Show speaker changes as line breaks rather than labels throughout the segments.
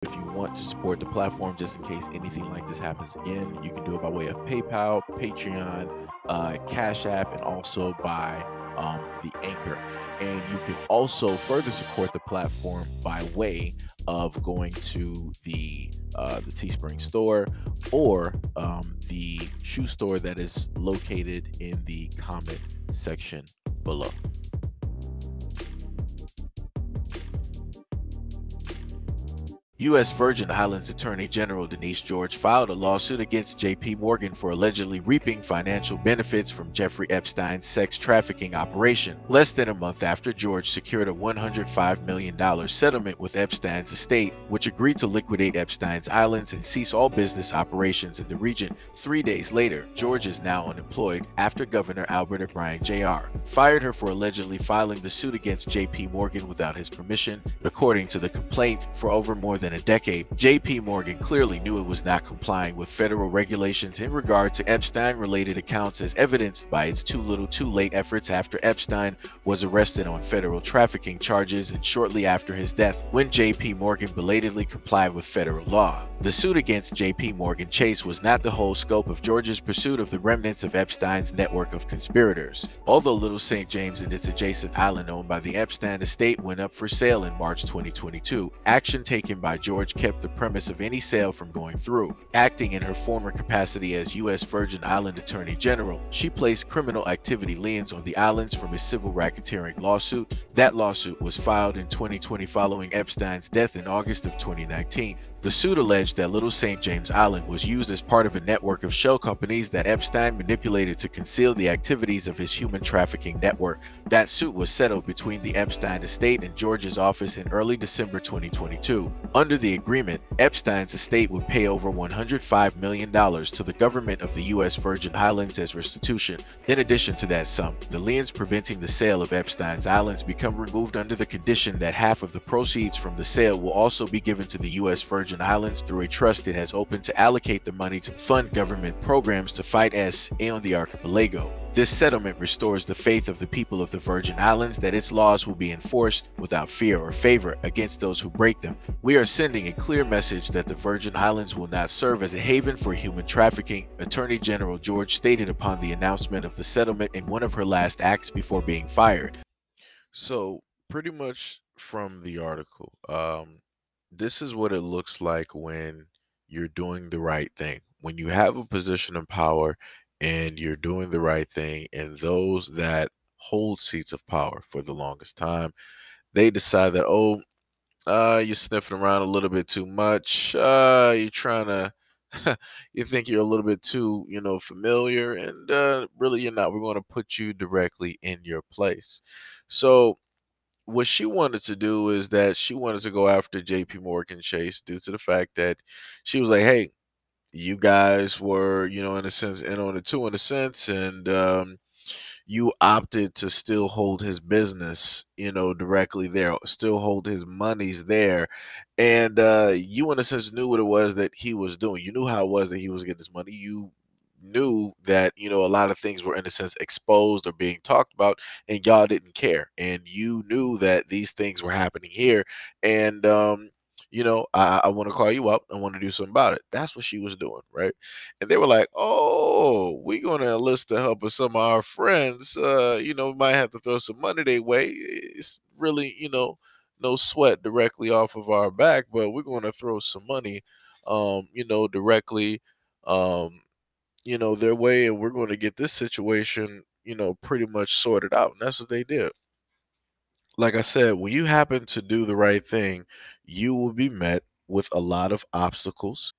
If you want to support the platform just in case anything like this happens again, you can do it by way of PayPal, Patreon, Cash App, and also by the Anchor. And you can also further support the platform by way of going to the Teespring store or the shoe store that is located in the comment section below. U.S. Virgin Islands Attorney General Denise George filed a lawsuit against J.P. Morgan for allegedly reaping financial benefits from Jeffrey Epstein's sex trafficking operation, less than a month after George secured a $105 million settlement with Epstein's estate, which agreed to liquidate Epstein's islands and cease all business operations in the region. 3 days later, George is now unemployed after Governor Albert O'Brien Jr. fired her for allegedly filing the suit against J.P. Morgan without his permission. According to the complaint, for over more than a decade, J.P. Morgan clearly knew it was not complying with federal regulations in regard to Epstein-related accounts, as evidenced by its too little too late efforts after Epstein was arrested on federal trafficking charges and shortly after his death, when J.P. Morgan belatedly complied with federal law. The suit against J.P. Morgan Chase was not the whole scope of Georgia's pursuit of the remnants of Epstein's network of conspirators. Although Little St. James and its adjacent island owned by the Epstein estate went up for sale in March 2022, action taken by George kept the premise of any sale from going through. Acting in her former capacity as U.S. Virgin Island Attorney General, she placed criminal activity liens on the islands from a civil racketeering lawsuit. That lawsuit was filed in 2020 following Epstein's death in August of 2019. The suit alleged that Little St. James Island was used as part of a network of shell companies that Epstein manipulated to conceal the activities of his human trafficking network. That suit was settled between the Epstein estate and George's office in early December 2022. Under the agreement, Epstein's estate would pay over $105 million to the government of the U.S. Virgin Islands as restitution. In addition to that sum, the liens preventing the sale of Epstein's islands become removed under the condition that half of the proceeds from the sale will also be given to the U.S. Virgin Islands through a trust it has opened to allocate the money to fund government programs to fight SEIJIHITO on the archipelago. This settlement restores the faith of the people of the Virgin Islands that its laws will be enforced without fear or favor against those who break them. We are sending a clear message that the Virgin Islands will not serve as a haven for human trafficking, Attorney General George stated upon the announcement of the settlement in one of her last acts before being fired. So, pretty much from the article, this is what it looks like when you're doing the right thing. When you have a position of power and you're doing the right thing, and those that hold seats of power for the longest time, they decide that, oh, you're sniffing around a little bit too much. You're trying to, you think you're a little bit too, familiar, and really you're not. We're going to put you directly in your place. So, what she wanted to do is that she wanted to go after JP Morgan Chase due to the fact that she was like, hey, you guys were, in a sense, in on it too, in a sense, and you opted to still hold his business, directly there, still hold his monies there. And you, in a sense, knew what it was that he was doing. You knew how it was that he was getting his money. You knew that, a lot of things were, in a sense, exposed or being talked about, and y'all didn't care. And you knew that these things were happening here. And, I want to call you up. I want to do something about it. That's what she was doing, right? And they were like, "Oh, we're gonna enlist the help of some of our friends. We might have to throw some money their way. It's really, no sweat directly off of our back, but we're gonna throw some money, directly, um, their way, and we're gonna get this situation, pretty much sorted out." And that's what they did. Like I said, when you happen to do the right thing, you will be met with a lot of obstacles.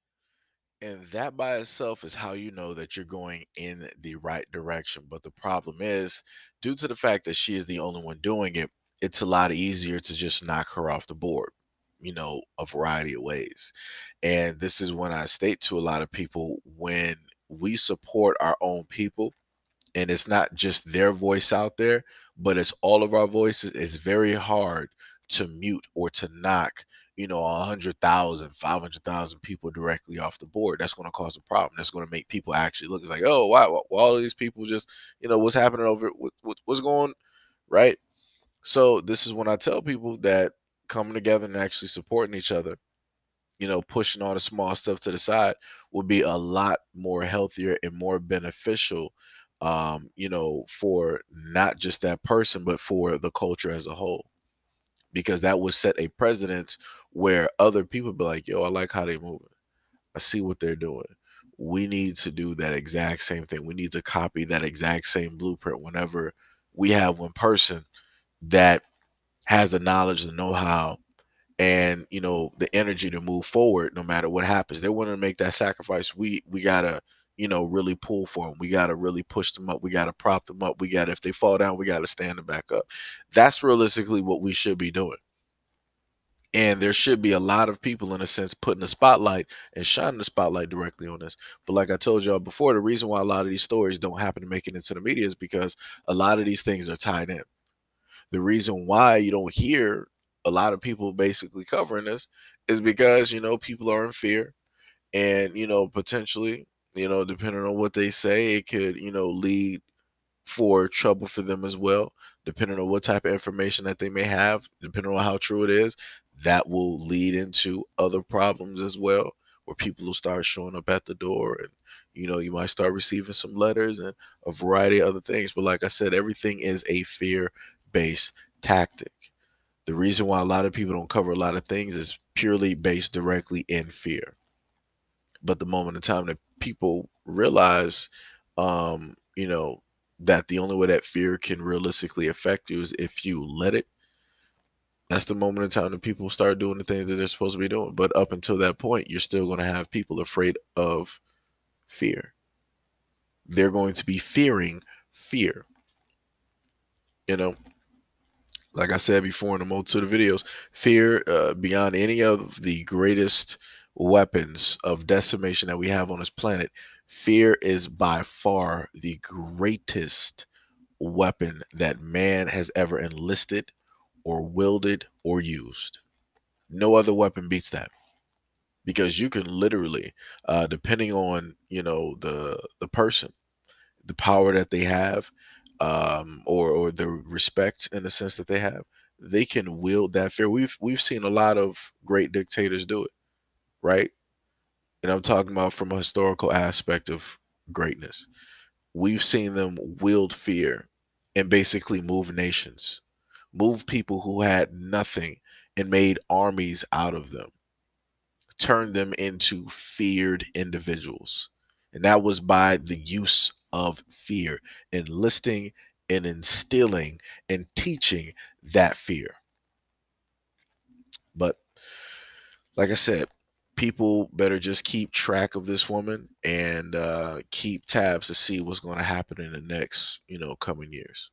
And that by itself is how you know that you're going in the right direction. But the problem is, due to the fact that she is the only one doing it, it's a lot easier to just knock her off the board, a variety of ways. And this is when I state to a lot of people, when we support our own people, and it's not just their voice out there, but it's all of our voices, it's very hard to mute or to knock, 100,000, 500,000 people directly off the board. That's going to cause a problem. That's going to make people actually look. It's like, oh, wow, well, all of these people just, what's happening over, what's going, right? So this is when I tell people that coming together and actually supporting each other, pushing all the small stuff to the side would be a lot more healthier and more beneficial, for not just that person, but for the culture as a whole. Because that would set a precedent where other people be like, yo, I like how they moving. I see what they're doing. We need to do that exact same thing. We need to copy that exact same blueprint whenever we have one person that has the knowledge, the know-how, and the energy to move forward no matter what happens. They're willing to make that sacrifice. We gotta really pull for them. We gotta really push them up. We gotta prop them up. We gotta, if they fall down, we gotta stand them back up. That's realistically what we should be doing. And there should be a lot of people, in a sense, putting the spotlight and shining the spotlight directly on this. But like I told y'all before, the reason why a lot of these stories don't happen to make it into the media is because a lot of these things are tied in. The reason why you don't hear a lot of people basically covering this is because, people are in fear, and, potentially, depending on what they say, it could, lead for trouble for them as well, depending on what type of information that they may have, depending on how true it is. That will lead into other problems as well, where people will start showing up at the door, and you might start receiving some letters and a variety of other things. But like I said, everything is a fear-based tactic. The reason why a lot of people don't cover a lot of things is purely based directly in fear. But the moment in time that people realize, that the only way that fear can realistically affect you is if you let it, that's the moment in time that people start doing the things that they're supposed to be doing. But up until that point, you're still going to have people afraid of fear. They're going to be fearing fear. You know, like I said before in the multitude of videos, fear, beyond any of the greatest weapons of decimation that we have on this planet, fear is by far the greatest weapon that man has ever enlisted or wielded or used. No other weapon beats that, because you can literally, depending on the person, the power that they have, or the respect in the sense that they have, they can wield that fear. We've seen a lot of great dictators do it, right? And I'm talking about from a historical aspect of greatness. We've seen them wield fear and basically move nations, move people who had nothing and made armies out of them, turned them into feared individuals. And that was by the use of fear, enlisting and instilling and teaching that fear. But like I said, people better just keep track of this woman and keep tabs to see what's going to happen in the next, coming years.